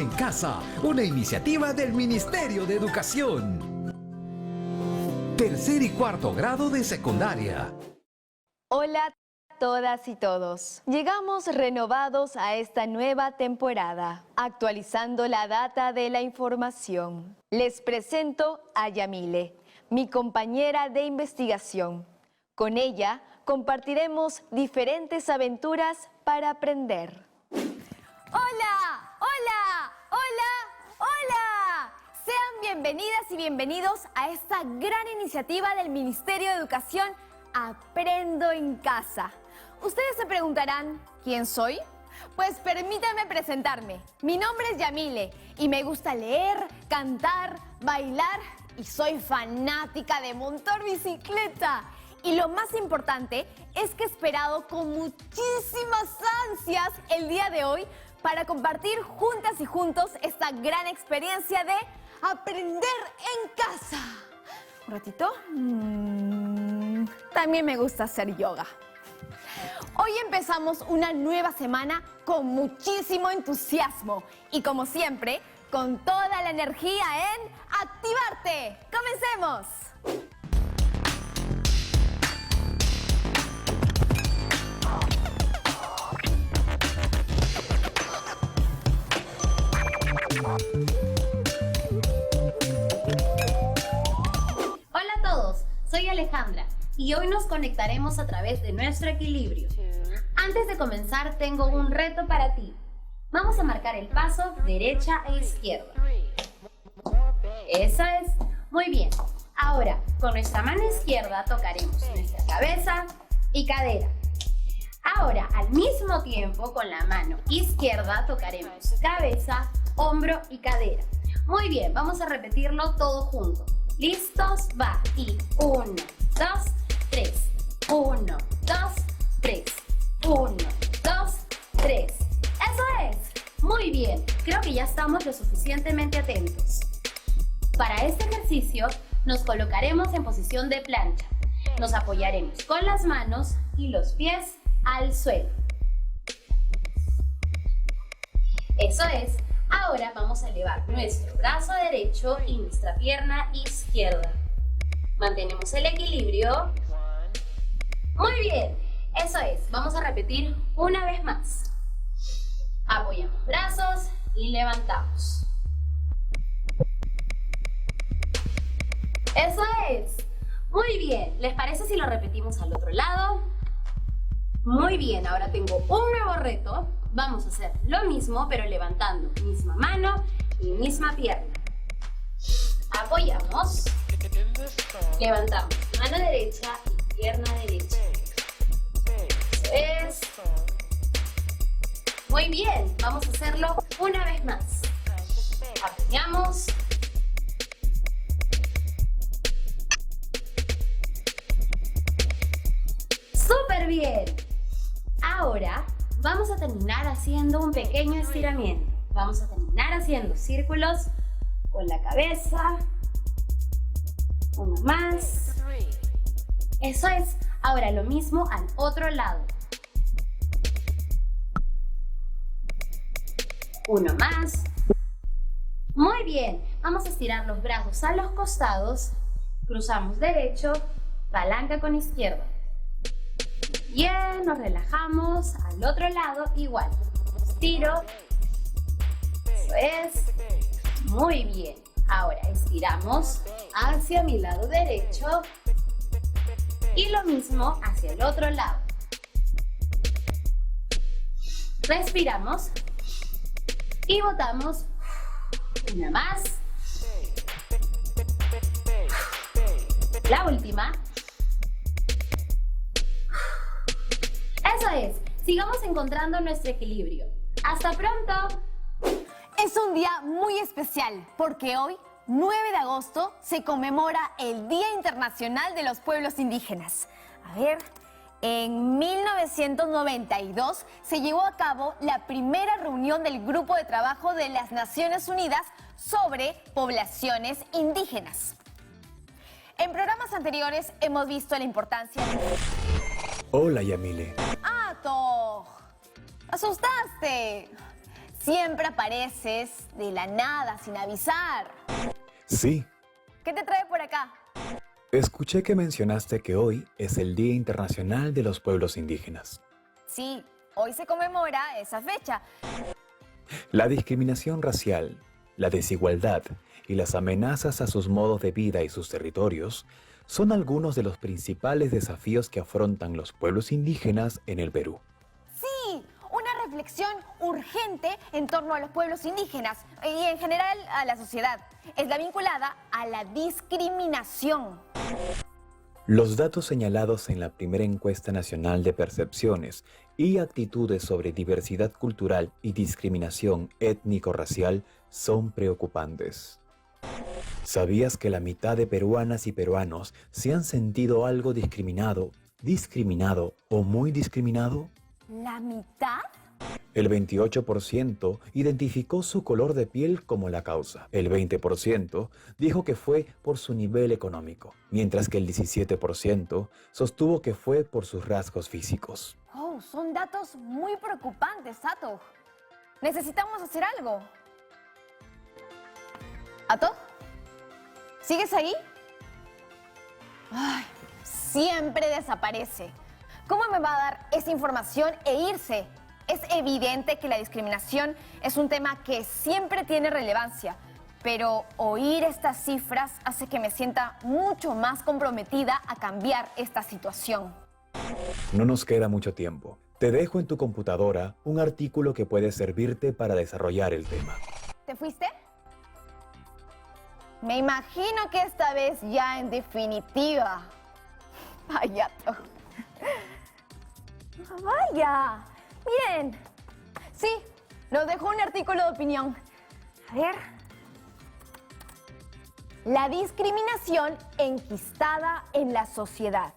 en Casa, una iniciativa del Ministerio de Educación. Tercer y cuarto grado de secundaria. Hola a todas y todos. Llegamos renovados a esta nueva temporada, actualizando la data de la información. Les presento a Yamile, mi compañera de investigación. Con ella compartiremos diferentes aventuras para aprender. ¡Hola! ¡Hola! ¡Hola! ¡Hola! Sean bienvenidas y bienvenidos a esta gran iniciativa del Ministerio de Educación, Aprendo en Casa. Ustedes se preguntarán, ¿quién soy? Pues permítanme presentarme. Mi nombre es Yamile y me gusta leer, cantar, bailar y soy fanática de montar bicicleta. Y lo más importante es que he esperado con muchísimas ansias el día de hoy para compartir juntas y juntos esta gran experiencia de aprender en casa. ¿Un ratito? También me gusta hacer yoga. Hoy empezamos una nueva semana con muchísimo entusiasmo y como siempre, con toda la energía en Activarte. ¡Comencemos! Hola a todos, soy Alejandra y hoy nos conectaremos a través de nuestro equilibrio. Antes de comenzar tengo un reto para ti. Vamos a marcar el paso derecha e izquierda. Eso es, muy bien. Ahora, con nuestra mano izquierda tocaremos nuestra cabeza y cadera. Ahora, al mismo tiempo, con la mano izquierda tocaremos cabeza, hombro y cadera. Muy bien, vamos a repetirlo todo junto. ¿Listos? Va. Y 1, 2, 3. 1, 2, 3. 1, 2, 3. ¡Eso es! Muy bien, creo que ya estamos lo suficientemente atentos. Para este ejercicio, nos colocaremos en posición de plancha. Nos apoyaremos con las manos y los pies al suelo. Eso es. Ahora vamos a elevar nuestro brazo derecho y nuestra pierna izquierda. Mantenemos el equilibrio. Muy bien, eso es. Vamos a repetir una vez más. Apoyamos brazos y levantamos. Eso es. Muy bien, ¿les parece si lo repetimos al otro lado? Muy bien, ahora tengo un nuevo reto. Vamos a hacer lo mismo, pero levantando misma mano y misma pierna. Apoyamos. Levantamos mano derecha y pierna derecha. Eso es. Muy bien, vamos a hacerlo una vez más. Apoyamos. ¡Súper bien! Ahora vamos a terminar haciendo un pequeño estiramiento. Vamos a terminar haciendo círculos con la cabeza. Uno más. Eso es. Ahora lo mismo al otro lado. Uno más. Muy bien. Vamos a estirar los brazos a los costados. Cruzamos derecho, palanca con izquierda. Bien, nos relajamos al otro lado igual. Estiro. Eso es. Muy bien. Ahora estiramos hacia mi lado derecho y lo mismo hacia el otro lado. Respiramos y botamos. Una más. La última. Eso es, sigamos encontrando nuestro equilibrio. ¡Hasta pronto! Es un día muy especial porque hoy, 9 de agosto, se conmemora el Día Internacional de los Pueblos Indígenas. A ver, en 1992 se llevó a cabo la primera reunión del Grupo de Trabajo de las Naciones Unidas sobre poblaciones indígenas. En programas anteriores hemos visto la importancia de... Hola, Yamile. ¡Ato! ¡Asustaste! Siempre apareces de la nada, sin avisar. Sí, ¿Qué te trae por acá? escuché que mencionaste que hoy es el Día Internacional de los Pueblos Indígenas. Sí, hoy se conmemora esa fecha. La discriminación racial, la desigualdad y las amenazas a sus modos de vida y sus territorios son algunos de los principales desafíos que afrontan los pueblos indígenas en el Perú. Sí, una reflexión urgente en torno a los pueblos indígenas y en general a la sociedad. Es la vinculada a la discriminación. Los datos señalados en la primera encuesta nacional de percepciones y actitudes sobre diversidad cultural y discriminación étnico-racial son preocupantes. ¿Sabías que la mitad de peruanas y peruanos se han sentido algo discriminado o muy discriminado? ¿La mitad? El 28% identificó su color de piel como la causa. El 20% dijo que fue por su nivel económico, mientras que el 17% sostuvo que fue por sus rasgos físicos. Oh, son datos muy preocupantes, Sato. Necesitamos hacer algo. ¿Ato? ¿Sigues ahí? Ay, siempre desaparece. ¿Cómo me va a dar esa información e irse? Es evidente que la discriminación es un tema que siempre tiene relevancia, pero oír estas cifras hace que me sienta mucho más comprometida a cambiar esta situación. No nos queda mucho tiempo. Te dejo en tu computadora un artículo que puede servirte para desarrollar el tema. ¿Te fuiste? Me imagino que esta vez ya en definitiva. Vaya. Vaya. Bien. Sí, nos dejó un artículo de opinión. A ver. La discriminación enquistada en la sociedad.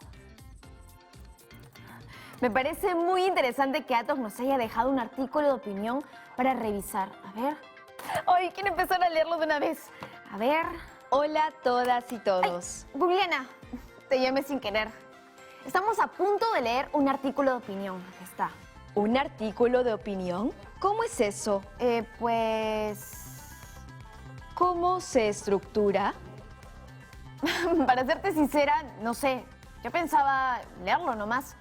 Me parece muy interesante que Atos nos haya dejado un artículo de opinión para revisar. A ver. Ay, quiero empezar a leerlo de una vez. A ver. Hola a todas y todos. Ay, Juliana, te llamé sin querer. Estamos a punto de leer un artículo de opinión. Aquí está. ¿Un artículo de opinión? ¿Cómo es eso? Pues... ¿Cómo se estructura? Para serte sincera, no sé. Yo pensaba leerlo nomás.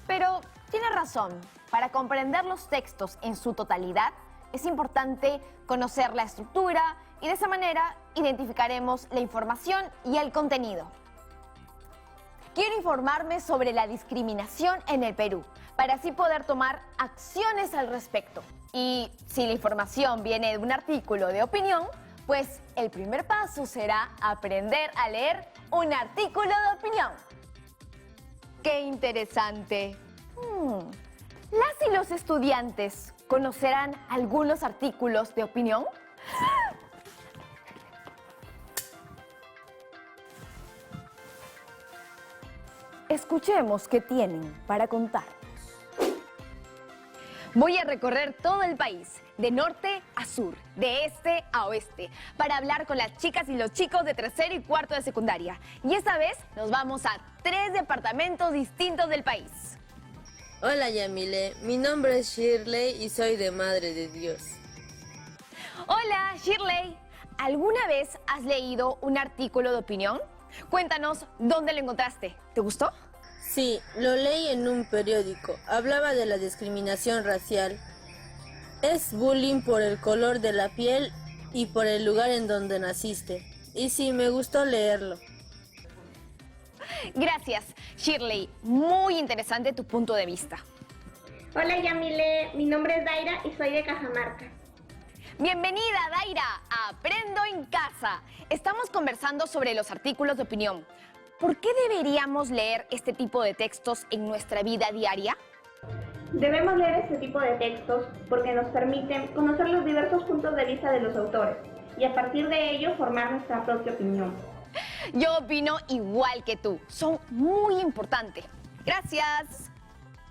Pero tienes razón. Para comprender los textos en su totalidad, es importante conocer la estructura y de esa manera identificaremos la información y el contenido. Quiero informarme sobre la discriminación en el Perú, para así poder tomar acciones al respecto. Y si la información viene de un artículo de opinión, pues el primer paso será aprender a leer un artículo de opinión. ¡Qué interesante! ¿Las y los estudiantes conocerán algunos artículos de opinión? Escuchemos qué tienen para contarnos. Voy a recorrer todo el país, de norte a sur, de este a oeste, para hablar con las chicas y los chicos de tercero y cuarto de secundaria. Y esta vez nos vamos a 3 departamentos distintos del país. Hola Yamile, mi nombre es Shirley y soy de Madre de Dios. Hola, Shirley. ¿Alguna vez has leído un artículo de opinión? Cuéntanos dónde lo encontraste. ¿Te gustó? Sí, lo leí en un periódico. Hablaba de la discriminación racial. Es bullying por el color de la piel y por el lugar en donde naciste. Y sí, me gustó leerlo. Gracias, Shirley. Muy interesante tu punto de vista. Hola Yamile, mi nombre es Daira y soy de Cajamarca. Bienvenida, Daira, a Aprendo en Casa. Estamos conversando sobre los artículos de opinión. ¿Por qué deberíamos leer este tipo de textos en nuestra vida diaria? Debemos leer este tipo de textos porque nos permiten conocer los diversos puntos de vista de los autores y a partir de ello formar nuestra propia opinión. Yo opino igual que tú. Son muy importantes. Gracias.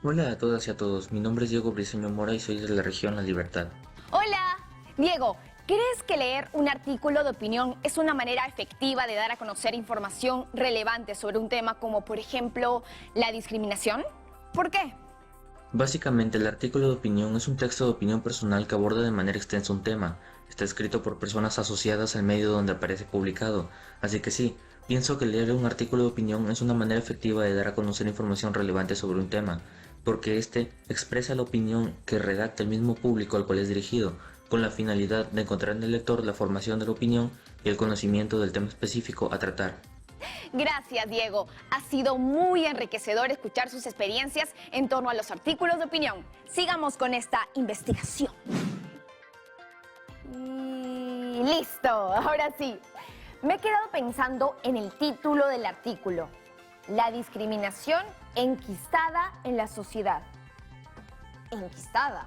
Hola a todas y a todos, mi nombre es Diego Briceño Mora y soy de la región La Libertad. Hola, Diego. ¿Crees que leer un artículo de opinión es una manera efectiva de dar a conocer información relevante sobre un tema como, por ejemplo, la discriminación? ¿Por qué? Básicamente, el artículo de opinión es un texto de opinión personal que aborda de manera extensa un tema. Está escrito por personas asociadas al medio donde aparece publicado, así que sí, pienso que leer un artículo de opinión es una manera efectiva de dar a conocer información relevante sobre un tema, porque este expresa la opinión que redacta el mismo público al cual es dirigido, con la finalidad de encontrar en el lector la formación de la opinión y el conocimiento del tema específico a tratar. Gracias, Diego. Ha sido muy enriquecedor escuchar sus experiencias en torno a los artículos de opinión. Sigamos con esta investigación. Y listo, ahora sí. Me he quedado pensando en el título del artículo. La discriminación enquistada en la sociedad. ¿Enquistada?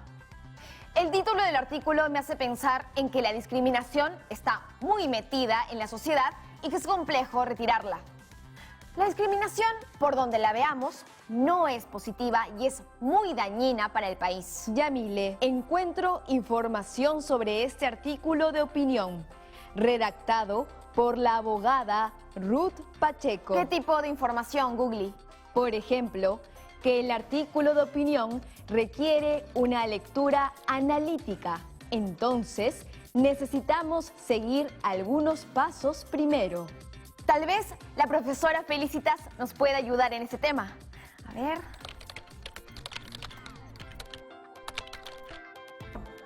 El título del artículo me hace pensar en que la discriminación está muy metida en la sociedad y que es complejo retirarla. La discriminación, por donde la veamos, no es positiva y es muy dañina para el país. Yamile, encuentro información sobre este artículo de opinión, redactado por la abogada Ruth Pacheco. ¿Qué tipo de información, Googly? Por ejemplo, que el artículo de opinión requiere una lectura analítica. Entonces, necesitamos seguir algunos pasos primero. Tal vez la profesora Felicitas nos pueda ayudar en este tema. A ver.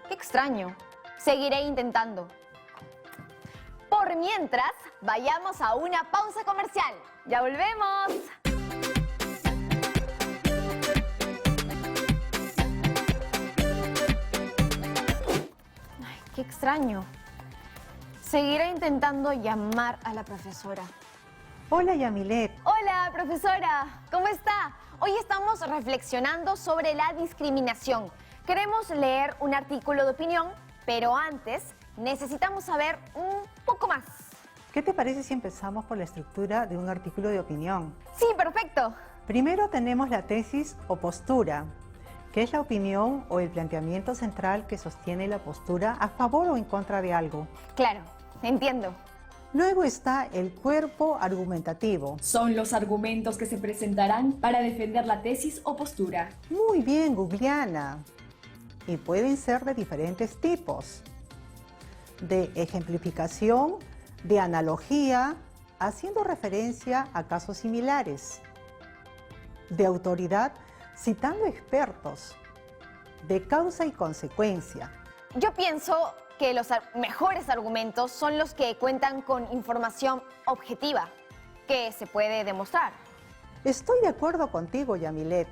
Qué extraño. Seguiré intentando. Por mientras, vayamos a una pausa comercial. ¡Ya volvemos! Ay, qué extraño. Seguiré intentando llamar a la profesora. Hola, Yamilet. Hola, profesora. ¿Cómo está? Hoy estamos reflexionando sobre la discriminación. Queremos leer un artículo de opinión, pero antes necesitamos saber un poco más. ¿Qué te parece si empezamos por la estructura de un artículo de opinión? Sí, perfecto. Primero tenemos la tesis o postura, que es la opinión o el planteamiento central que sostiene la postura a favor o en contra de algo. Claro, entiendo. Luego está el cuerpo argumentativo. Son los argumentos que se presentarán para defender la tesis o postura. Muy bien, Gugliana. Y pueden ser de diferentes tipos. De ejemplificación, de analogía, haciendo referencia a casos similares. De autoridad, citando expertos. De causa y consecuencia. Yo pienso que los mejores argumentos son los que cuentan con información objetiva, que se puede demostrar. Estoy de acuerdo contigo, Yamilet.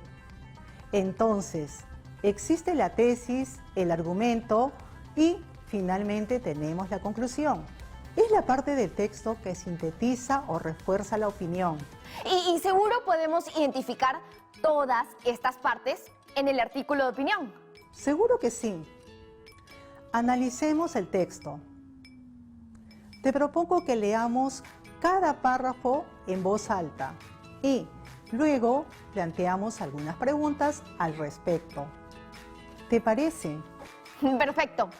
Entonces, existe la tesis, el argumento y finalmente tenemos la conclusión. Es la parte del texto que sintetiza o refuerza la opinión. Y seguro podemos identificar todas estas partes en el artículo de opinión. Seguro que sí. Analicemos el texto. Te propongo que leamos cada párrafo en voz alta y luego planteamos algunas preguntas al respecto. ¿Te parece? Perfecto.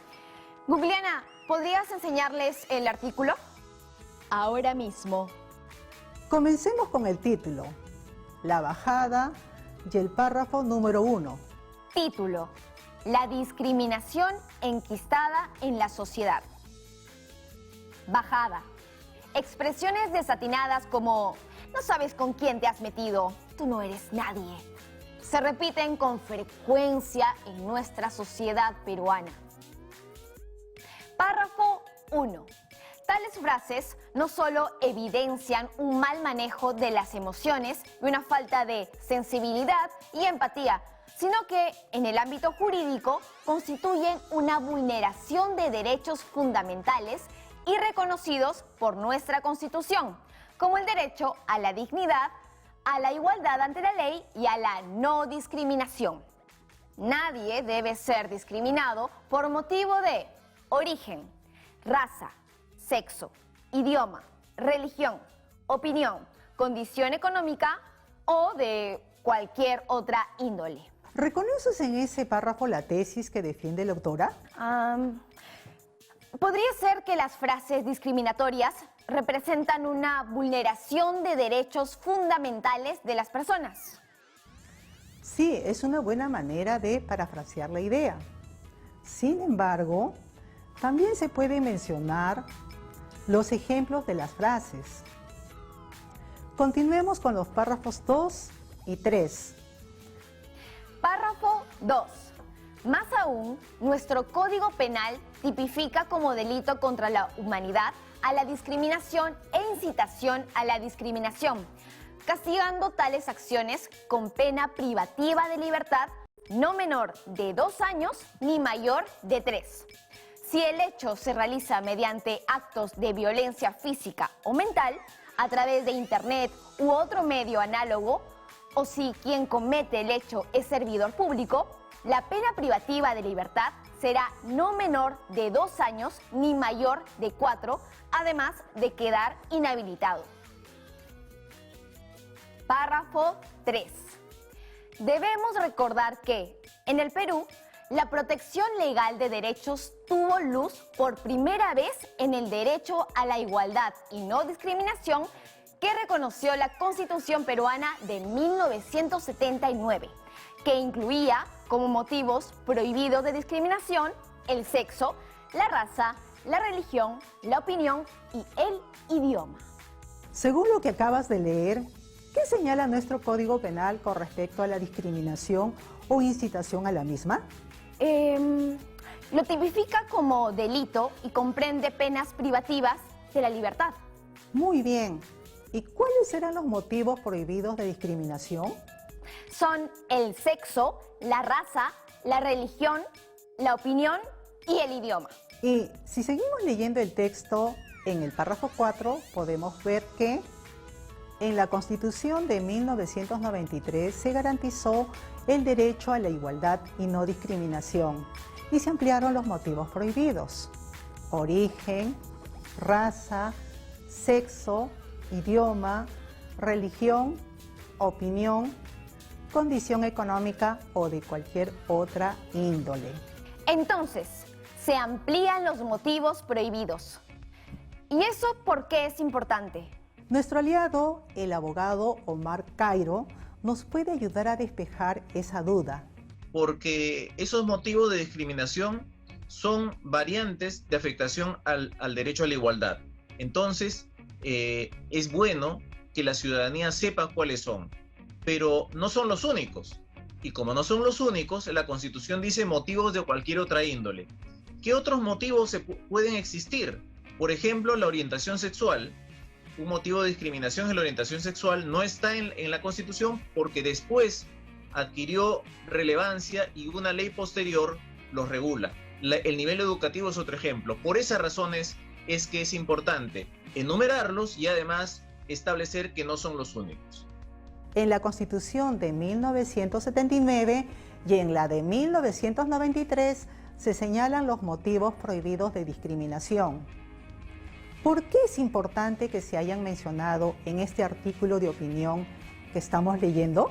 Gugliana, ¿podrías enseñarles el artículo? Ahora mismo. Comencemos con el título, la bajada y el párrafo número 1. Título: La discriminación enquistada en la sociedad. Bajada: expresiones desatinadas como no sabes con quién te has metido, tú no eres nadie, se repiten con frecuencia en nuestra sociedad peruana. Párrafo 1. Tales frases no solo evidencian un mal manejo de las emociones y una falta de sensibilidad y empatía, sino que en el ámbito jurídico constituyen una vulneración de derechos fundamentales y reconocidos por nuestra Constitución, como el derecho a la dignidad, a la igualdad ante la ley y a la no discriminación. Nadie debe ser discriminado por motivo de origen, raza, sexo, idioma, religión, opinión, condición económica o de cualquier otra índole. ¿Reconoces en ese párrafo la tesis que defiende la autora? Podría ser que las frases discriminatorias representan una vulneración de derechos fundamentales de las personas. Sí, es una buena manera de parafrasear la idea. Sin embargo, también se pueden mencionar los ejemplos de las frases. Continuemos con los párrafos 2 y 3. Párrafo 2. Más aún, nuestro Código Penal tipifica como delito contra la humanidad a la discriminación e incitación a la discriminación, castigando tales acciones con pena privativa de libertad no menor de 2 años ni mayor de 3. Si el hecho se realiza mediante actos de violencia física o mental, a través de Internet u otro medio análogo, o si quien comete el hecho es servidor público, la pena privativa de libertad será no menor de 2 años ni mayor de 4, además de quedar inhabilitado. Párrafo 3. Debemos recordar que, en el Perú, la protección legal de derechos tuvo luz por primera vez en el derecho a la igualdad y no discriminación que reconoció la Constitución peruana de 1979, que incluía como motivos prohibidos de discriminación el sexo, la raza, la religión, la opinión y el idioma. Según lo que acabas de leer, ¿qué señala nuestro Código Penal con respecto a la discriminación o incitación a la misma? Lo tipifica como delito y comprende penas privativas de la libertad. Muy bien. ¿Y cuáles serán los motivos prohibidos de discriminación? Son el sexo, la raza, la religión, la opinión y el idioma. Y si seguimos leyendo el texto, en el párrafo 4 podemos ver que en la Constitución de 1993 se garantizó el derecho a la igualdad y no discriminación y se ampliaron los motivos prohibidos: origen, raza, sexo, idioma, religión, opinión, condición económica o de cualquier otra índole. Entonces, se amplían los motivos prohibidos. ¿Y eso por qué es importante? Nuestro aliado, el abogado Omar Cairo, nos puede ayudar a despejar esa duda. Porque esos motivos de discriminación son variantes de afectación al derecho a la igualdad. Entonces, es bueno que la ciudadanía sepa cuáles son, pero no son los únicos. Y como no son los únicos, la Constitución dice motivos de cualquier otra índole. ¿Qué otros motivos pueden existir? Por ejemplo, la orientación sexual. Un motivo de discriminación es la orientación sexual, no está en la Constitución porque después adquirió relevancia y una ley posterior los regula. El nivel educativo es otro ejemplo. Por esas razones es que es importante enumerarlos y además establecer que no son los únicos. En la Constitución de 1979 y en la de 1993 se señalan los motivos prohibidos de discriminación. ¿Por qué es importante que se hayan mencionado en este artículo de opinión que estamos leyendo?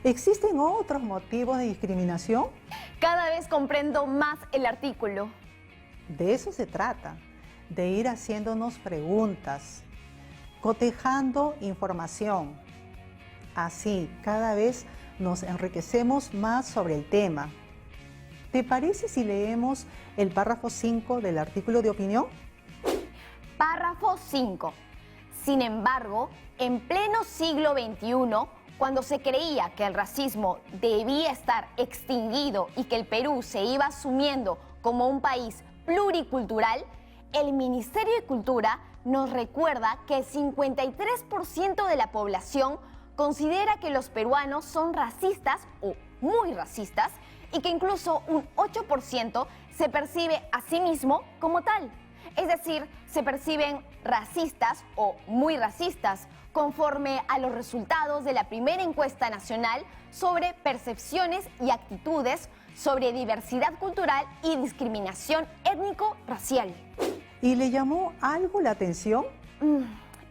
¿Existen otros motivos de discriminación? Cada vez comprendo más el artículo. De eso se trata, de ir haciéndonos preguntas, cotejando información. Así, cada vez nos enriquecemos más sobre el tema. ¿Te parece si leemos el párrafo 5 del artículo de opinión? Párrafo 5. Sin embargo, en pleno siglo XXI, cuando se creía que el racismo debía estar extinguido y que el Perú se iba asumiendo como un país pluricultural, el Ministerio de Cultura nos recuerda que el 53% de la población considera que los peruanos son racistas o muy racistas y que incluso un 8% se percibe a sí mismo como tal. Es decir, se perciben racistas o muy racistas, conforme a los resultados de la primera encuesta nacional sobre percepciones y actitudes sobre diversidad cultural y discriminación étnico-racial. ¿Y le llamó algo la atención?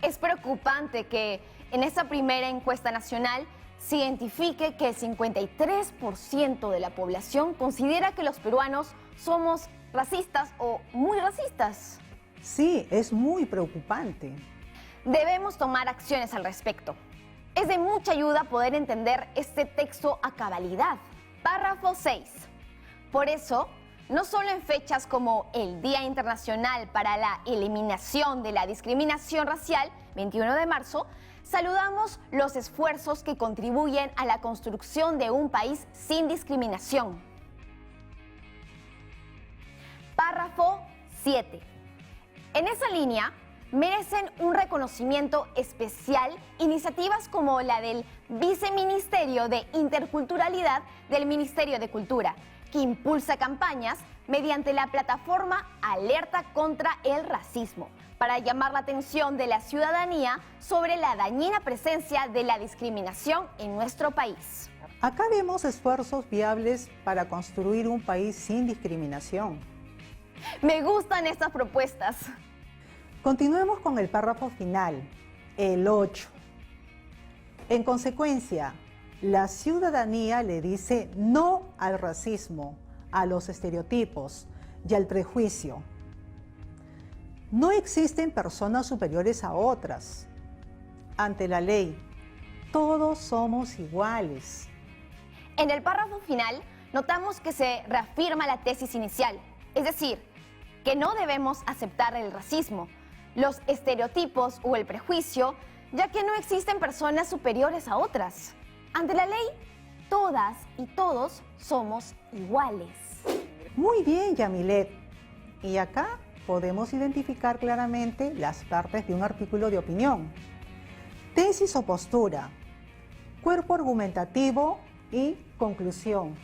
Es preocupante que en esta primera encuesta nacional se identifique que el 53% de la población considera que los peruanos somos racistas o muy racistas. Sí, es muy preocupante. Debemos tomar acciones al respecto. Es de mucha ayuda poder entender este texto a cabalidad. Párrafo 6. Por eso, no solo en fechas como el Día Internacional para la Eliminación de la Discriminación Racial, 21 de marzo, saludamos los esfuerzos que contribuyen a la construcción de un país sin discriminación. Párrafo 7. En esa línea, merecen un reconocimiento especial iniciativas como la del Viceministerio de Interculturalidad del Ministerio de Cultura, que impulsa campañas mediante la plataforma Alerta contra el Racismo, para llamar la atención de la ciudadanía sobre la dañina presencia de la discriminación en nuestro país. Acá vemos esfuerzos viables para construir un país sin discriminación. Me gustan estas propuestas. Continuemos con el párrafo final, el 8. En consecuencia, la ciudadanía le dice no al racismo, a los estereotipos y al prejuicio. No existen personas superiores a otras. Ante la ley, todos somos iguales. En el párrafo final, notamos que se reafirma la tesis inicial, es decir, que no debemos aceptar el racismo, los estereotipos o el prejuicio, ya que no existen personas superiores a otras. Ante la ley, todas y todos somos iguales. Muy bien, Yamilet. Y acá podemos identificar claramente las partes de un artículo de opinión. Tesis o postura, cuerpo argumentativo y conclusión.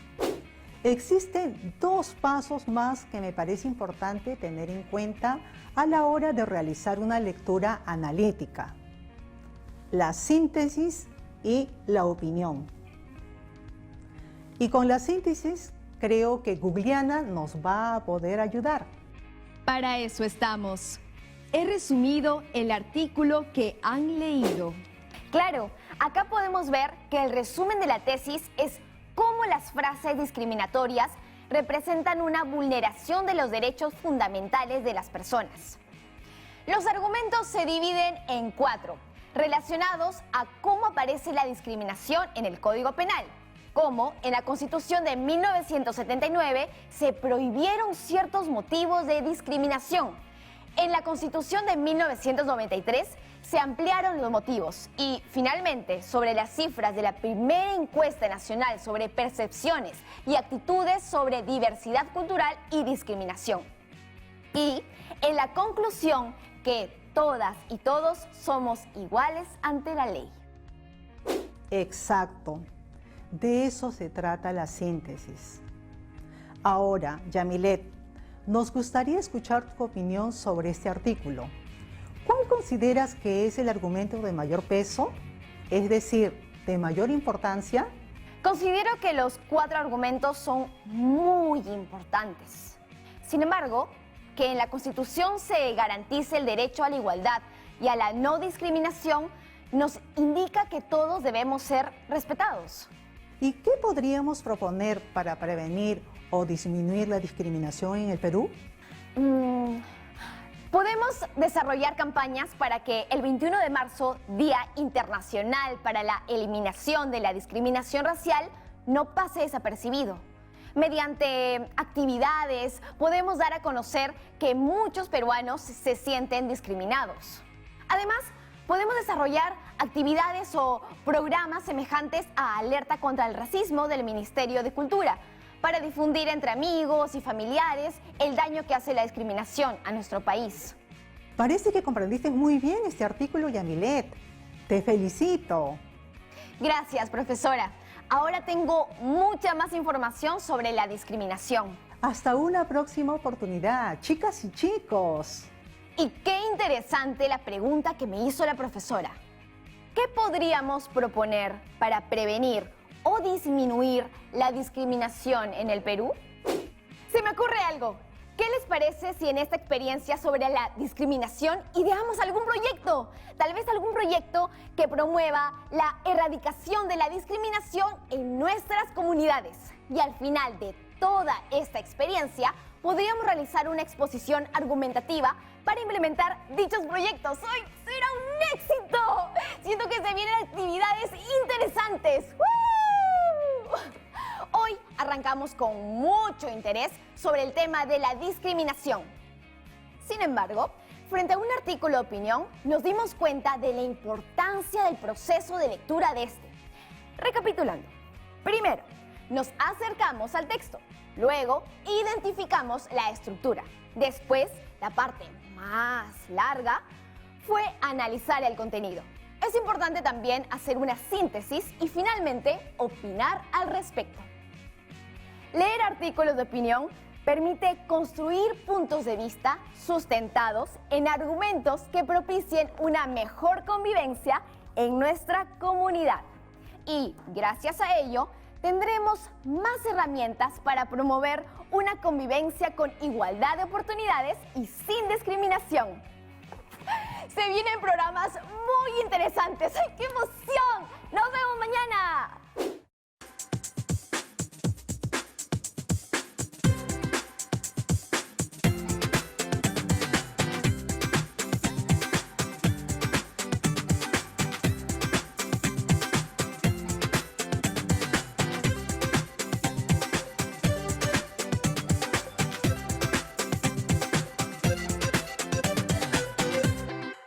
Existen dos pasos más que me parece importante tener en cuenta a la hora de realizar una lectura analítica: la síntesis y la opinión. Y con la síntesis creo que Googleana nos va a poder ayudar. Para eso estamos. He resumido el artículo que han leído. Claro, acá podemos ver que el resumen de la tesis es cómo las frases discriminatorias representan una vulneración de los derechos fundamentales de las personas. Los argumentos se dividen en 4, relacionados a cómo aparece la discriminación en el Código Penal, como en la Constitución de 1979 se prohibieron ciertos motivos de discriminación. En la Constitución de 1993 se ampliaron los motivos y, finalmente, sobre las cifras de la primera encuesta nacional sobre percepciones y actitudes sobre diversidad cultural y discriminación. Y en la conclusión que todas y todos somos iguales ante la ley. Exacto. De eso se trata la síntesis. Ahora, Yamilet, nos gustaría escuchar tu opinión sobre este artículo. ¿Cuál consideras que es el argumento de mayor peso? Es decir, de mayor importancia. Considero que los 4 argumentos son muy importantes. Sin embargo, que en la Constitución se garantice el derecho a la igualdad y a la no discriminación nos indica que todos debemos ser respetados. ¿Y qué podríamos proponer para prevenir o disminuir la discriminación en el Perú? Podemos desarrollar campañas para que el 21 de marzo, Día Internacional para la Eliminación de la Discriminación Racial, no pase desapercibido. Mediante actividades podemos dar a conocer que muchos peruanos se sienten discriminados. Además, podemos desarrollar actividades o programas semejantes a Alerta contra el Racismo del Ministerio de Cultura, para difundir entre amigos y familiares el daño que hace la discriminación a nuestro país. Parece que comprendiste muy bien este artículo, Yamilet. Te felicito. Gracias, profesora. Ahora tengo mucha más información sobre la discriminación. Hasta una próxima oportunidad, chicas y chicos. Y qué interesante la pregunta que me hizo la profesora. ¿Qué podríamos proponer para prevenir o disminuir la discriminación en el Perú? Se me ocurre algo. ¿Qué les parece si en esta experiencia sobre la discriminación ideamos algún proyecto? Tal vez algún proyecto que promueva la erradicación de la discriminación en nuestras comunidades. Y al final de toda esta experiencia, podríamos realizar una exposición argumentativa para implementar dichos proyectos. ¡Hoy será un éxito! Siento que se vienen actividades interesantes. ¡Woo! Hoy arrancamos con mucho interés sobre el tema de la discriminación. Sin embargo, frente a un artículo de opinión, nos dimos cuenta de la importancia del proceso de lectura de este. Recapitulando, primero, nos acercamos al texto, luego identificamos la estructura, después, la parte más larga fue analizar el contenido. Es importante también hacer una síntesis y finalmente opinar al respecto. Leer artículos de opinión permite construir puntos de vista sustentados en argumentos que propicien una mejor convivencia en nuestra comunidad. Y gracias a ello, tendremos más herramientas para promover una convivencia con igualdad de oportunidades y sin discriminación. Se vienen programas muy interesantes. ¡Ay, qué emoción!